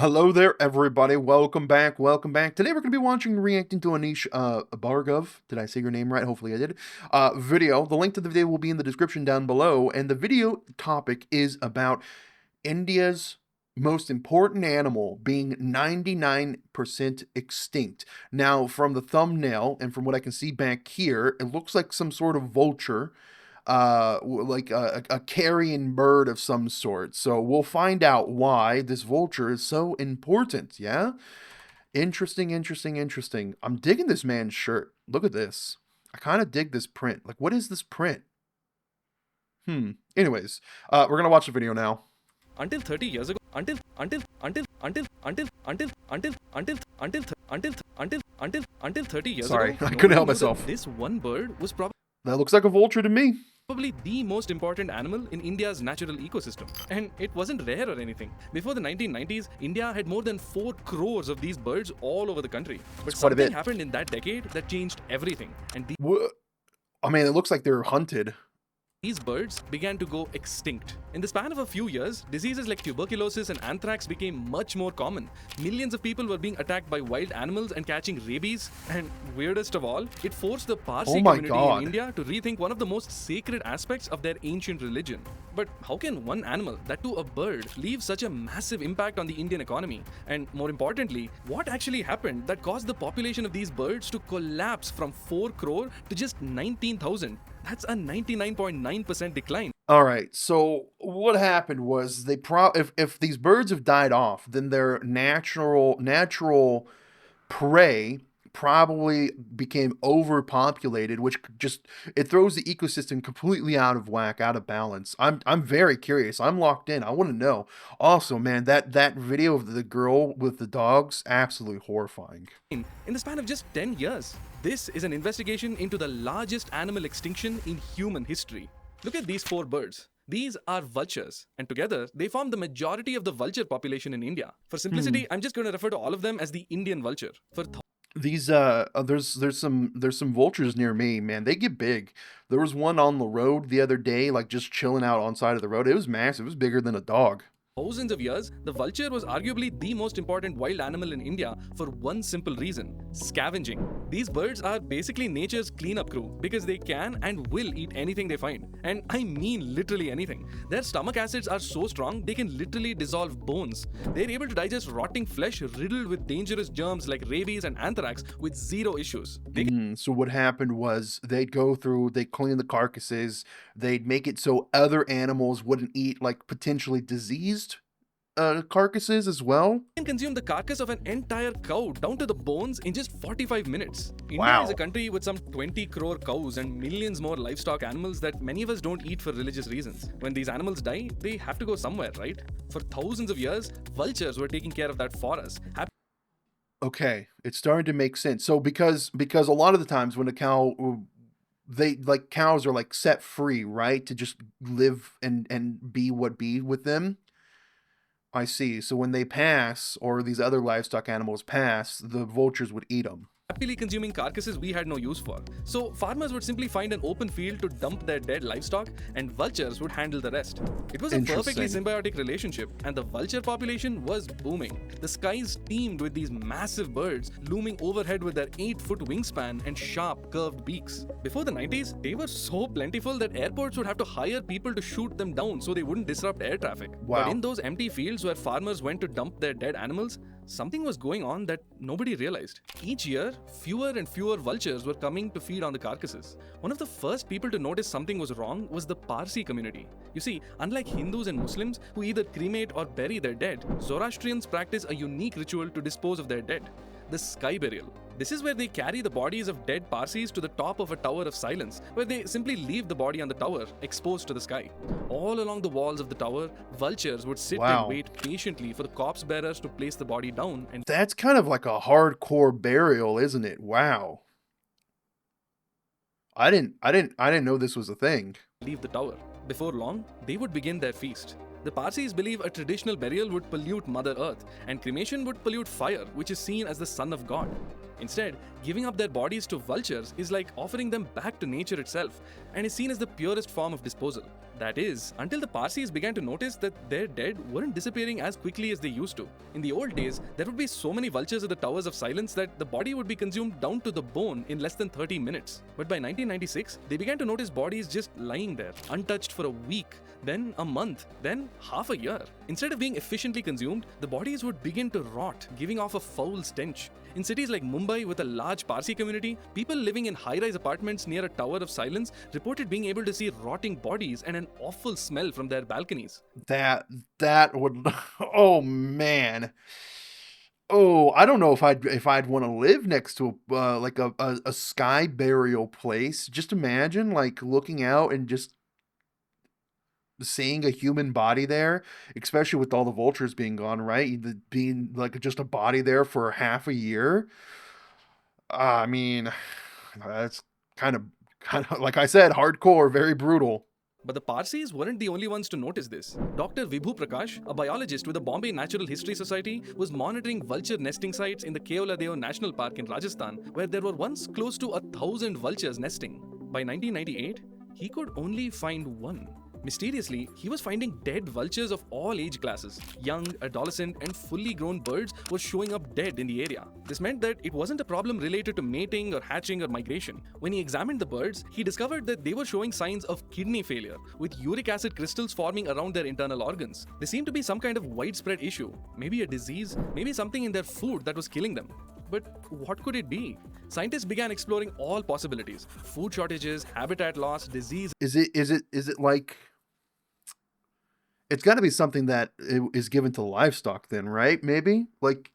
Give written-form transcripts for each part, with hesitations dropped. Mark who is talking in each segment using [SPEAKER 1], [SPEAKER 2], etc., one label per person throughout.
[SPEAKER 1] Hello there, everybody. Welcome back. Welcome back. Today we're going to be watching and reacting to Aneesh Bhargav. Did I say your name right? Hopefully I did. Video. The link to the video will be in the description down below. And the video topic is about India's most important animal being 99% extinct. Now, from the thumbnail and from what I can see back here, it looks like some sort of vulture, like a carrion bird of some sort. So we'll find out why this vulture is so important. Yeah, interesting, interesting, interesting. I'm digging this man's shirt. Look at this. I kind of dig this print. Like, what is this print? Anyways, we're gonna watch the video now.
[SPEAKER 2] Until 30 years ago, until 30 years
[SPEAKER 1] Sorry,
[SPEAKER 2] ago,
[SPEAKER 1] I couldn't help myself.
[SPEAKER 2] this one bird was
[SPEAKER 1] That looks like a vulture to me.
[SPEAKER 2] probably the most important animal in India's natural ecosystem. And it wasn't rare or anything. Before the 1990s, India had more than 4 crores of these birds all over the country. But
[SPEAKER 1] That's quite a
[SPEAKER 2] something
[SPEAKER 1] bit.
[SPEAKER 2] happened in that decade that changed everything. And
[SPEAKER 1] I mean, it looks like they're hunted.
[SPEAKER 2] these birds began to go extinct. In the span of a few years, diseases like tuberculosis and anthrax became much more common. Millions of people were being attacked by wild animals and catching rabies. And weirdest of all, it forced the Parsi community in India to rethink one of the most sacred aspects of their ancient religion. But how can one animal, that too a bird, leave such a massive impact on the Indian economy? And more importantly, what actually happened that caused the population of these birds to collapse from 4 crore to just 19,000? That's a 99.9% decline.
[SPEAKER 1] All right. So what happened was if these birds have died off, then their natural prey probably became overpopulated, which it throws the ecosystem completely out of whack, out of balance. I'm very curious. I'm locked in. I want to know. Also, man, that video of the girl with the dogs, absolutely horrifying.
[SPEAKER 2] In the span of just 10 years, this is an investigation into the largest animal extinction in human history. Look at these 4 birds. These are vultures, and together they form the majority of the vulture population in India. For simplicity, I'm just going to refer to all of them as the Indian vulture. For
[SPEAKER 1] These there's some vultures near me, man. They get big. There was one on the road the other day, like just chilling out on side of the road. It was massive. It was bigger than a dog.
[SPEAKER 2] thousands of years, the vulture was arguably the most important wild animal in India for one simple reason: scavenging. These birds are basically nature's cleanup crew because they can and will eat anything they find. And I mean literally anything. Their stomach acids are so strong they can literally dissolve bones. They're able to digest rotting flesh riddled with dangerous germs like rabies and anthrax with zero issues.
[SPEAKER 1] So what happened was they'd clean the carcasses, they'd make it so other animals wouldn't eat like potentially diseased carcasses as well.
[SPEAKER 2] Can consume the carcass of an entire cow down to the bones in just 45 minutes. India
[SPEAKER 1] Wow.
[SPEAKER 2] is a country with some 20 crore cows and millions more livestock animals that many of us don't eat for religious reasons. When these animals die, they have to go somewhere, right? For thousands of years, vultures were taking care of that for us.
[SPEAKER 1] Okay, it's starting to make sense. So because a lot of the times when a cow cows are like set free, right, to just live and be what be with them. I see. So when they pass, or these other livestock animals pass, the vultures would eat them.
[SPEAKER 2] Happily consuming carcasses we had no use for. So farmers would simply find an open field to dump their dead livestock, and vultures would handle the rest. It was a perfectly
[SPEAKER 1] Interesting.
[SPEAKER 2] symbiotic relationship, and the vulture population was booming. The skies teemed with these massive birds looming overhead with their 8-foot wingspan and sharp, curved beaks. Before the 90s, they were so plentiful that airports would have to hire people to shoot them down so they wouldn't disrupt air traffic.
[SPEAKER 1] Wow.
[SPEAKER 2] But in those empty fields where farmers went to dump their dead animals, something was going on that nobody realized. Each year, fewer and fewer vultures were coming to feed on the carcasses. One of the first people to notice something was wrong was the Parsi community. You see, unlike Hindus and Muslims who either cremate or bury their dead, Zoroastrians practice a unique ritual to dispose of their dead: the sky burial. This is where they carry the bodies of dead Parsis to the top of a tower of silence, where they simply leave the body on the tower, exposed to the sky. All along the walls of the tower, vultures would sit
[SPEAKER 1] Wow.
[SPEAKER 2] and wait patiently for the corpse bearers to place the body down and
[SPEAKER 1] That's kind of like a hardcore burial, isn't it? Wow. I didn't know this was a thing.
[SPEAKER 2] leave the tower. Before long, they would begin their feast. The Parsis believe a traditional burial would pollute Mother Earth, and cremation would pollute fire, which is seen as the son of God. Instead, giving up their bodies to vultures is like offering them back to nature itself, and is seen as the purest form of disposal. That is, until the Parsis began to notice that their dead weren't disappearing as quickly as they used to. In the old days, there would be so many vultures at the Towers of Silence that the body would be consumed down to the bone in less than 30 minutes. But by 1996, they began to notice bodies just lying there, untouched for a week, then a month, then half a year. Instead of being efficiently consumed, the bodies would begin to rot, giving off a foul stench. In cities like Mumbai with a large Parsi community, people living in high-rise apartments near a Tower of Silence reported being able to see rotting bodies and an awful smell from their balconies.
[SPEAKER 1] That would oh man. Oh, I don't know if I'd want to live next to like a sky burial place. Just imagine like looking out and just seeing a human body there, especially with all the vultures being gone, right? Being like just a body there for half a year. I mean, that's kind of like I said, hardcore, very brutal.
[SPEAKER 2] But the Parsis weren't the only ones to notice this. Dr. Vibhu Prakash, a biologist with the Bombay Natural History Society, was monitoring vulture nesting sites in the Keoladeo National Park in Rajasthan, where there were once close to 1,000 vultures nesting. By 1998, he could only find one. Mysteriously, he was finding dead vultures of all age classes. Young, adolescent, and fully grown birds were showing up dead in the area. This meant that it wasn't a problem related to mating or hatching or migration. When he examined the birds, he discovered that they were showing signs of kidney failure, with uric acid crystals forming around their internal organs. There seemed to be some kind of widespread issue, maybe a disease, maybe something in their food that was killing them. But what could it be? Scientists began exploring all possibilities: food shortages, habitat loss, disease.
[SPEAKER 1] Is it like it's got to be something that is given to livestock then, right? Maybe like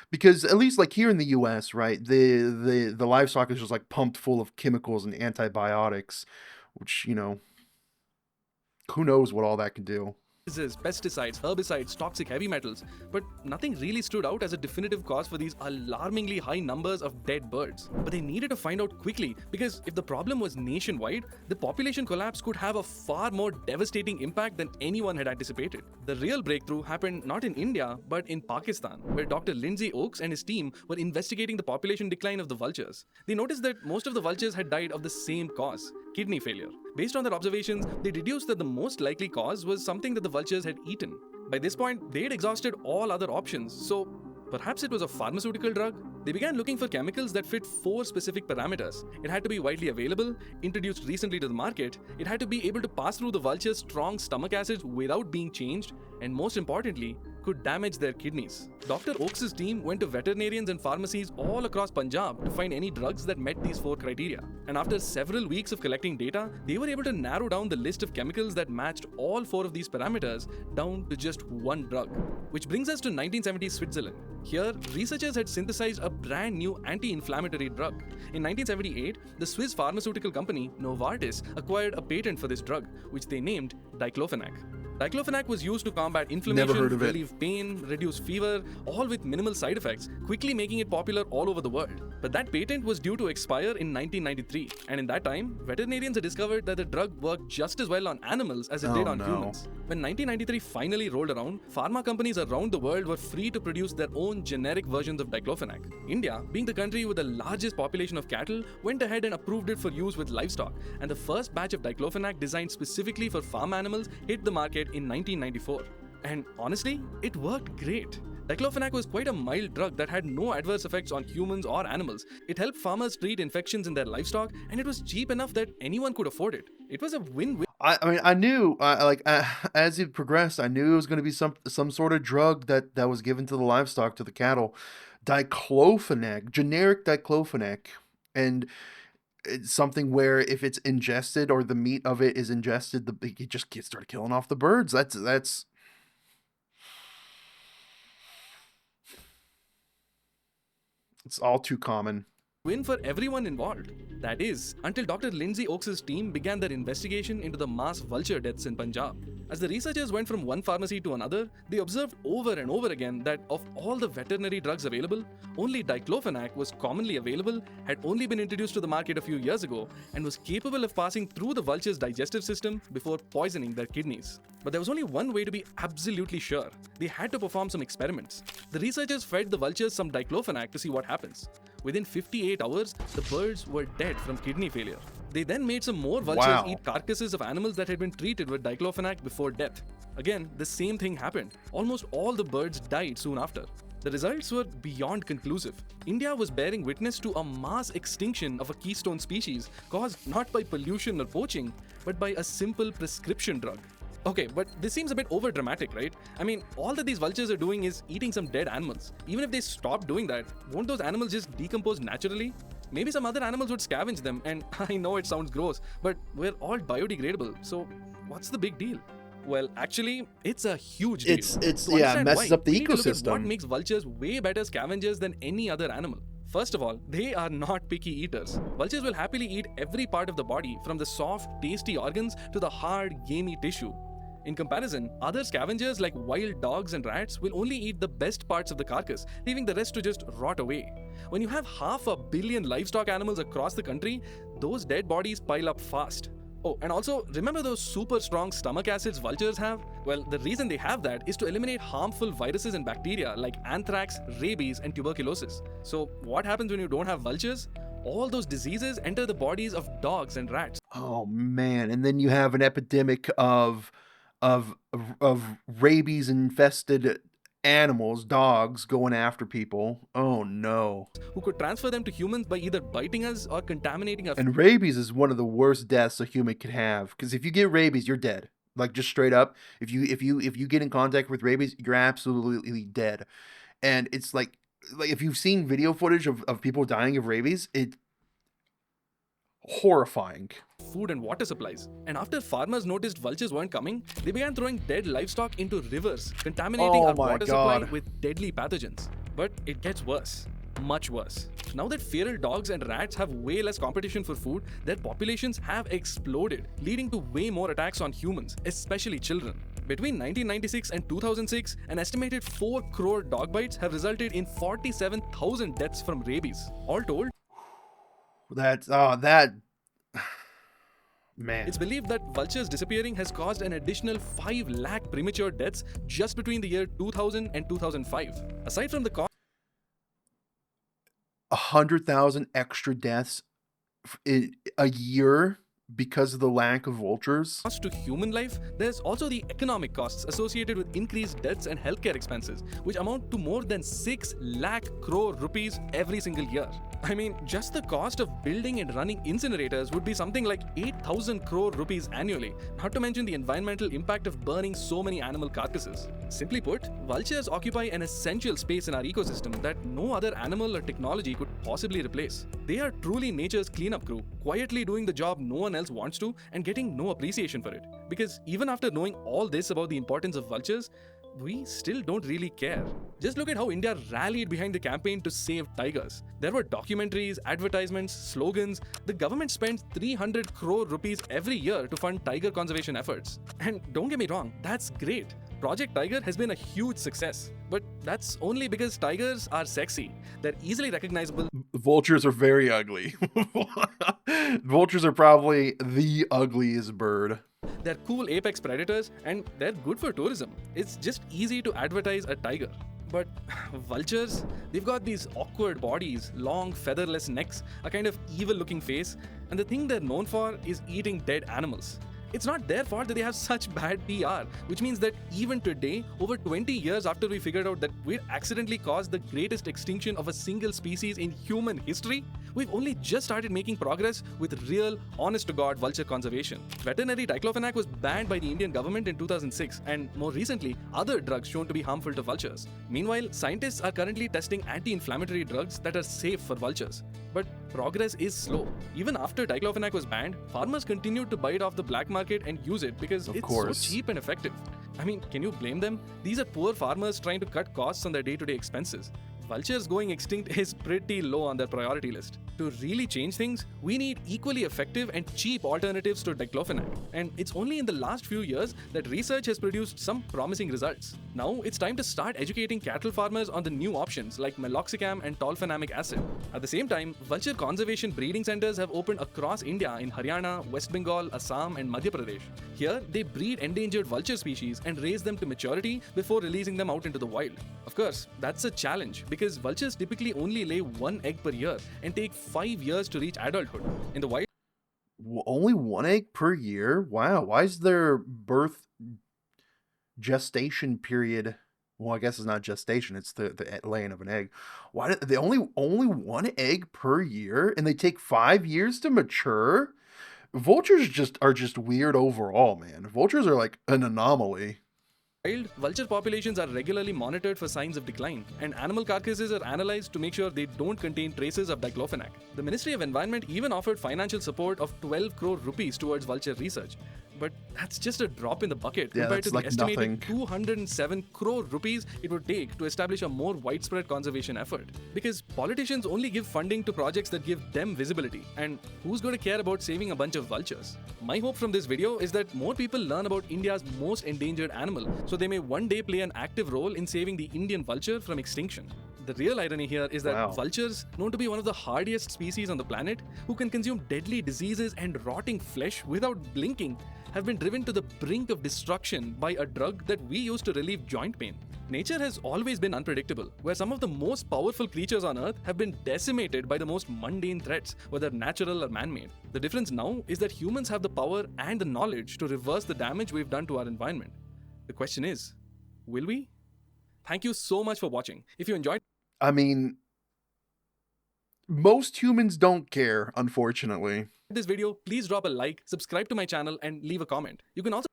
[SPEAKER 1] because at least like here in the US, right, the livestock is just like pumped full of chemicals and antibiotics, which, you know, who knows what all that can do.
[SPEAKER 2] Pesticides, herbicides, toxic heavy metals, but nothing really stood out as a definitive cause for these alarmingly high numbers of dead birds. But they needed to find out quickly, because if the problem was nationwide, the population collapse could have a far more devastating impact than anyone had anticipated. The real breakthrough happened not in India, but in Pakistan, where Dr. Lindsay Oakes and his team were investigating the population decline of the vultures. They noticed that most of the vultures had died of the same cause: kidney failure. Based on their observations, they deduced that the most likely cause was something that the vultures had eaten. By this point, they had exhausted all other options, so perhaps it was a pharmaceutical drug? They began looking for chemicals that fit 4 specific parameters. It had to be widely available, introduced recently to the market, it had to be able to pass through the vulture's strong stomach acids without being changed, and most importantly, could damage their kidneys. Dr. Oakes' team went to veterinarians and pharmacies all across Punjab to find any drugs that met these 4 criteria. And after several weeks of collecting data, they were able to narrow down the list of chemicals that matched all 4 of these parameters down to just one drug. Which brings us to 1970s Switzerland. Here, researchers had synthesized a brand new anti-inflammatory drug. In 1978, the Swiss pharmaceutical company Novartis acquired a patent for this drug, which they named Diclofenac. Diclofenac was used to combat inflammation, relieve pain, reduce fever, all with minimal side effects, quickly making it popular all over the world. But that patent was due to expire in 1993, and in that time, veterinarians had discovered that the drug worked just as well on animals as it did on humans. When 1993 finally rolled around, pharma companies around the world were free to produce their own generic versions of Diclofenac. India, being the country with the largest population of cattle, went ahead and approved it for use with livestock, and the first batch of Diclofenac designed specifically for farm animals hit the market in 1994. And honestly, it worked great. Diclofenac was quite a mild drug that had no adverse effects on humans or animals. It helped farmers treat infections in their livestock, and it was cheap enough that anyone could afford it. It was a win-win.
[SPEAKER 1] I mean, I knew, as it progressed, I knew it was going to be some sort of drug that was given to the livestock, to the cattle. Diclofenac, generic diclofenac, and it's something where if it's ingested or the meat of it is ingested, it just started killing off the birds. That's it's all too common.
[SPEAKER 2] Win for everyone involved. That is, until Dr. Lindsay Oakes' team began their investigation into the mass vulture deaths in Punjab. As the researchers went from one pharmacy to another, they observed over and over again that of all the veterinary drugs available, only Diclofenac was commonly available, had only been introduced to the market a few years ago, and was capable of passing through the vulture's digestive system before poisoning their kidneys. But there was only one way to be absolutely sure. They had to perform some experiments. The researchers fed the vultures some Diclofenac to see what happens. Within 58 hours, the birds were dead from kidney failure. They then made some more vultures eat carcasses of animals that had been treated with Diclofenac before death. Again, the same thing happened. Almost all the birds died soon after. The results were beyond conclusive. India was bearing witness to a mass extinction of a keystone species caused not by pollution or poaching, but by a simple prescription drug. Okay, but this seems a bit over dramatic, right? I mean, all that these vultures are doing is eating some dead animals. Even if they stop doing that, won't those animals just decompose naturally? Maybe some other animals would scavenge them, and I know it sounds gross, but we're all biodegradable, so what's the big deal? Well, actually, it's a huge deal.
[SPEAKER 1] It messes up the
[SPEAKER 2] we need to look at
[SPEAKER 1] ecosystem.
[SPEAKER 2] what makes vultures way better scavengers than any other animal. First of all, they are not picky eaters. Vultures will happily eat every part of the body, from the soft, tasty organs to the hard, gamey tissue. In comparison, other scavengers like wild dogs and rats will only eat the best parts of the carcass, leaving the rest to just rot away. When you have 500 million livestock animals across the country, those dead bodies pile up fast. Oh, and also, remember those super strong stomach acids vultures have? Well, the reason they have that is to eliminate harmful viruses and bacteria like anthrax, rabies, and tuberculosis. So, what happens when you don't have vultures? All those diseases enter the bodies of dogs and rats.
[SPEAKER 1] Oh man, and then you have an epidemic of rabies infested animals, dogs going after people. Oh no.
[SPEAKER 2] Who could transfer them to humans by either biting us or contaminating our
[SPEAKER 1] And rabies is one of the worst deaths a human could have, because if you get rabies, you're dead. Like, just straight up, if you get in contact with rabies, you're absolutely dead. And it's like if you've seen video footage of people dying of rabies, it's horrifying.
[SPEAKER 2] food and water supplies. And after farmers noticed vultures weren't coming, they began throwing dead livestock into rivers, contaminating our water supply with deadly pathogens. But it gets worse. Much worse. Now that feral dogs and rats have way less competition for food, their populations have exploded, leading to way more attacks on humans, especially children. Between 1996 and 2006, an estimated 4 crore dog bites have resulted in 47,000 deaths from rabies. All told,
[SPEAKER 1] man.
[SPEAKER 2] It's believed that vultures disappearing has caused an additional 5 lakh premature deaths just between the year 2000 and 2005. Aside from the cost
[SPEAKER 1] 100,000 extra deaths in a year because of the lack of vultures.
[SPEAKER 2] to human life, there's also the economic costs associated with increased deaths and healthcare expenses, which amount to more than 6 lakh crore rupees every single year. I mean, just the cost of building and running incinerators would be something like 8,000 crore rupees annually, not to mention the environmental impact of burning so many animal carcasses. Simply put, vultures occupy an essential space in our ecosystem that no other animal or technology could possibly replace. They are truly nature's cleanup crew, quietly doing the job no one else wants to and getting no appreciation for it. Because even after knowing all this about the importance of vultures, we still don't really care. Just look at how India rallied behind the campaign to save tigers. There were documentaries, advertisements, slogans. The government spent 300 crore rupees every year to fund tiger conservation efforts. And don't get me wrong, that's great. Project Tiger has been a huge success. But that's only because tigers are sexy. They're easily recognizable.
[SPEAKER 1] Vultures are very ugly. Vultures are probably the ugliest bird.
[SPEAKER 2] They're cool apex predators and they're good for tourism. It's just easy to advertise a tiger. But vultures, they've got these awkward bodies, long featherless necks, a kind of evil looking face, and the thing they're known for is eating dead animals. It's not their fault that they have such bad PR, which means that even today, over 20 years after we figured out that we'd accidentally caused the greatest extinction of a single species in human history, we've only just started making progress with real, honest-to-God vulture conservation. Veterinary Diclofenac was banned by the Indian government in 2006, and more recently, other drugs shown to be harmful to vultures. Meanwhile, scientists are currently testing anti-inflammatory drugs that are safe for vultures. But progress is slow. Even after Diclofenac was banned, farmers continued to buy it off the black market and use it because it's so cheap and effective. I mean, can you blame them? These are poor farmers trying to cut costs on their day-to-day expenses. Vultures going extinct is pretty low on their priority list. To really change things, we need equally effective and cheap alternatives to Diclofenac. And it's only in the last few years that research has produced some promising results. Now it's time to start educating cattle farmers on the new options like meloxicam and tolfenamic acid. At the same time, vulture conservation breeding centers have opened across India in Haryana, West Bengal, Assam, and Madhya Pradesh. Here, they breed endangered vulture species and raise them to maturity before releasing them out into the wild. Of course, that's a challenge because vultures typically only lay one egg per year and take 5 years to reach adulthood. In the wild,
[SPEAKER 1] Only one egg per year? Wow. Why is their birth gestation period? Well, I guess it's not gestation; it's the laying of an egg. Why do they only one egg per year, and they take 5 years to mature? Vultures are just weird overall, man. Vultures are like an anomaly.
[SPEAKER 2] vulture populations are regularly monitored for signs of decline, and animal carcasses are analyzed to make sure they don't contain traces of diclofenac. The Ministry of Environment even offered financial support of 12 crore rupees towards vulture research. But that's just a drop in the bucket
[SPEAKER 1] Yeah,
[SPEAKER 2] compared to
[SPEAKER 1] that's
[SPEAKER 2] the
[SPEAKER 1] like
[SPEAKER 2] estimated
[SPEAKER 1] nothing.
[SPEAKER 2] 207 crore rupees it would take to establish a more widespread conservation effort. Because politicians only give funding to projects that give them visibility, and who's going to care about saving a bunch of vultures? My hope from this video is that more people learn about India's most endangered animal, so they may one day play an active role in saving the Indian vulture from extinction. The real irony here is that
[SPEAKER 1] Wow.
[SPEAKER 2] vultures, known to be one of the hardiest species on the planet, who can consume deadly diseases and rotting flesh without blinking, have been driven to the brink of destruction by a drug that we use to relieve joint pain. Nature has always been unpredictable, where some of the most powerful creatures on Earth have been decimated by the most mundane threats, whether natural or man-made. The difference now is that humans have the power and the knowledge to reverse the damage we've done to our environment. The question is, will we? Thank you so much for watching. If you enjoyed
[SPEAKER 1] I mean, most humans don't care, unfortunately.
[SPEAKER 2] this video, please drop a like, subscribe to my channel, and leave a comment. You can also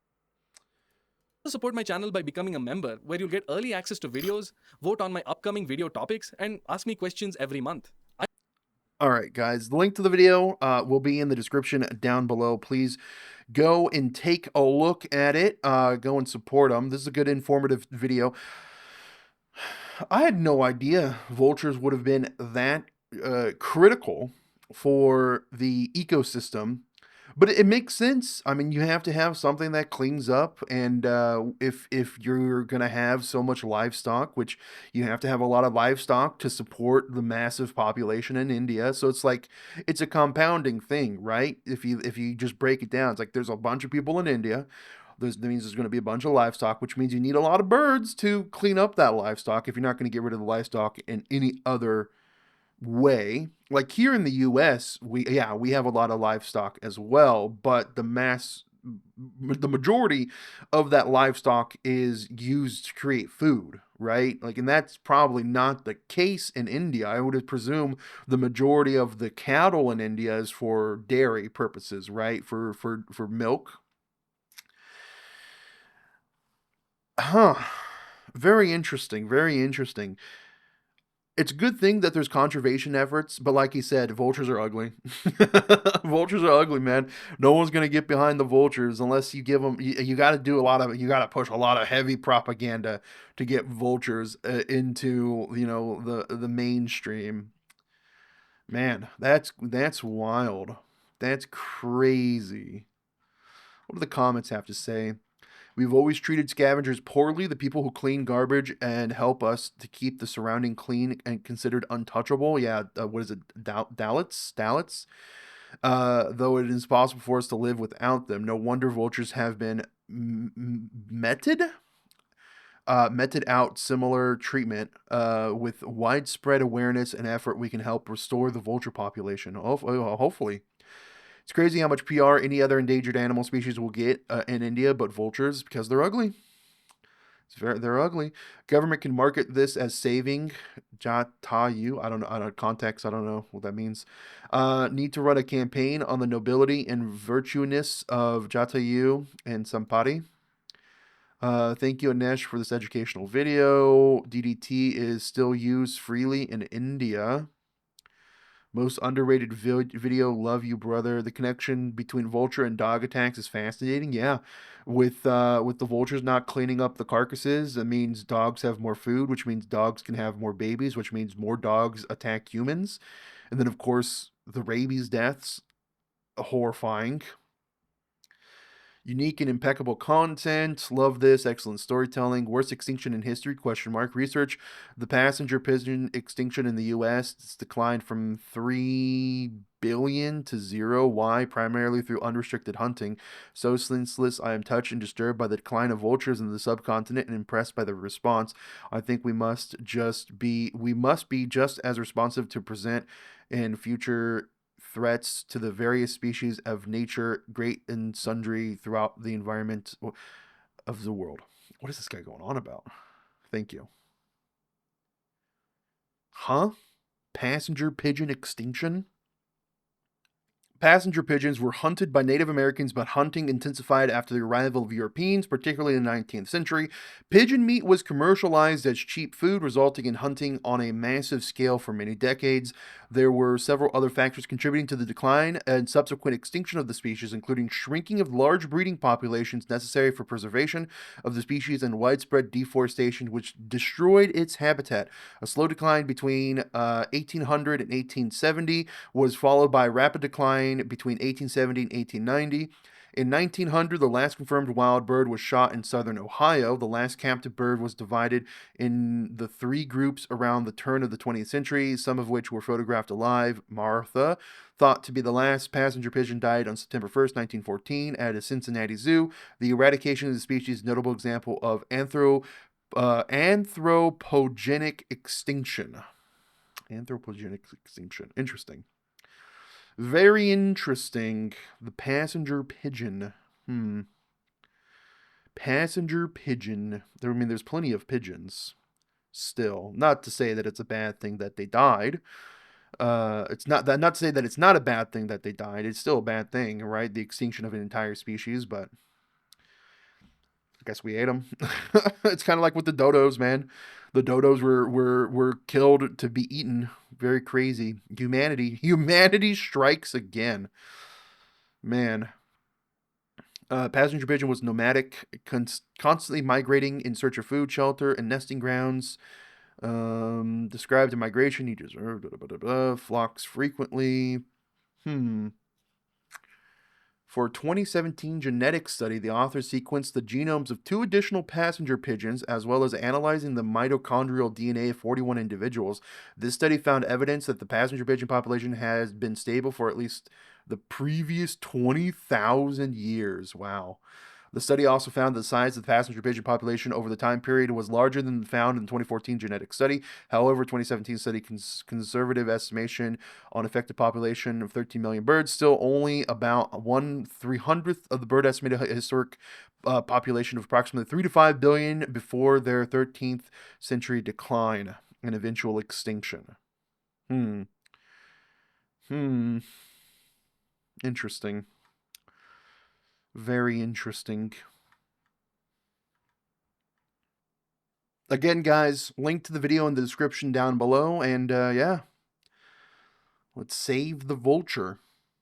[SPEAKER 2] support my channel by becoming a member, where you'll get early access to videos, vote on my upcoming video topics, and ask me questions every month.
[SPEAKER 1] All right, guys, the link to the video will be in the description down below. Please go and take a look at it. Go and support them. This is a good informative video. I had no idea vultures would have been that critical for the ecosystem, but it makes sense. I mean, you have to have something that cleans up, and if you're gonna have so much livestock, which you have to have a lot of livestock to support the massive population in India, so it's like it's a compounding thing, right? If you just break it down, it's like there's a bunch of people in India. That means there's going to be a bunch of livestock, which means you need a lot of birds to clean up that livestock if you're not going to get rid of the livestock in any other way. Like here in the US, we have a lot of livestock as well, but the majority of that livestock is used to create food, right? Like, and that's probably not the case in India. I would presume the majority of the cattle in India is for dairy purposes, right? For milk. Huh. Very interesting. Very interesting. It's a good thing that there's conservation efforts, but like you said, vultures are ugly. Vultures are ugly, man. No one's gonna get behind the vultures unless you give them. You got to do you got to push a lot of heavy propaganda to get vultures into the mainstream. Man, that's wild. That's crazy. What do the comments have to say? We've always treated scavengers poorly. The people who clean garbage and help us to keep the surrounding clean and considered untouchable. Yeah, what is it? Dalits? Though it is possible for us to live without them. No wonder vultures have been meted out similar treatment. With widespread awareness and effort, we can help restore the vulture population. Hopefully. It's crazy how much PR any other endangered animal species will get in India, but vultures, because they're ugly. They're ugly. Government can market this as saving Jatayu. I don't know. Out of context, I don't know what that means. Need to run a campaign on the nobility and virtuousness of Jatayu and Sampati. Thank you, Aneesh, for this educational video. DDT is still used freely in India. Most underrated video, love you, brother. The connection between vulture and dog attacks is fascinating. Yeah, with the vultures not cleaning up the carcasses, it means dogs have more food, which means dogs can have more babies, which means more dogs attack humans. And then, of course, the rabies deaths, horrifying. Unique and impeccable content. Love this. Excellent storytelling. Worst extinction in history? Question mark. Research. The passenger pigeon extinction in the U.S. It's declined from 3 billion to 0. Why? Primarily through unrestricted hunting. So senseless. I am touched and disturbed by the decline of vultures in the subcontinent and impressed by the response. I think we must be just as responsive to present and future threats to the various species of nature, great and sundry throughout the environment of the world. What is this guy going on about? Thank you. Huh? Passenger pigeon extinction? Passenger pigeons were hunted by Native Americans, but hunting intensified after the arrival of Europeans, particularly in the 19th century. Pigeon meat was commercialized as cheap food, resulting in hunting on a massive scale for many decades. There were several other factors contributing to the decline and subsequent extinction of the species, including shrinking of large breeding populations necessary for preservation of the species and widespread deforestation, which destroyed its habitat. A slow decline between 1800 and 1870 was followed by a rapid decline between 1870 and 1890. In 1900, the last confirmed wild bird was shot in southern Ohio. The last captive bird was divided in the 3 groups around the turn of the 20th century, some of which were photographed alive. Martha, thought to be the last passenger pigeon, died on September 1st, 1914, at a Cincinnati zoo. The eradication of the species is a notable example of anthropogenic extinction. Anthropogenic extinction. Interesting. Very interesting. The passenger pigeon. Passenger pigeon. There's plenty of pigeons still. Not to say that it's a bad thing that they died. It's not to say that it's not a bad thing that they died. It's still a bad thing, right? The extinction of an entire species, but I guess we ate them. It's kind of like with the dodos, man. The dodos were killed to be eaten. Very crazy. Humanity strikes again. Man. Passenger pigeon was nomadic, constantly migrating in search of food, shelter, and nesting grounds. Described in migration, he deserved flocks frequently. For a 2017 genetic study, the authors sequenced the genomes of 2 additional passenger pigeons, as well as analyzing the mitochondrial DNA of 41 individuals. This study found evidence that the passenger pigeon population has been stable for at least the previous 20,000 years. Wow. The study also found that the size of the passenger pigeon population over the time period was larger than found in the 2014 genetic study. However, 2017 study conservative estimation on affected population of 13 million birds, still only about 1/300th of the bird estimated historic population of approximately 3 to 5 billion before their 13th century decline and eventual extinction. Interesting. Very interesting. Again, guys, link to the video in the description down below, and yeah, let's save the vulture.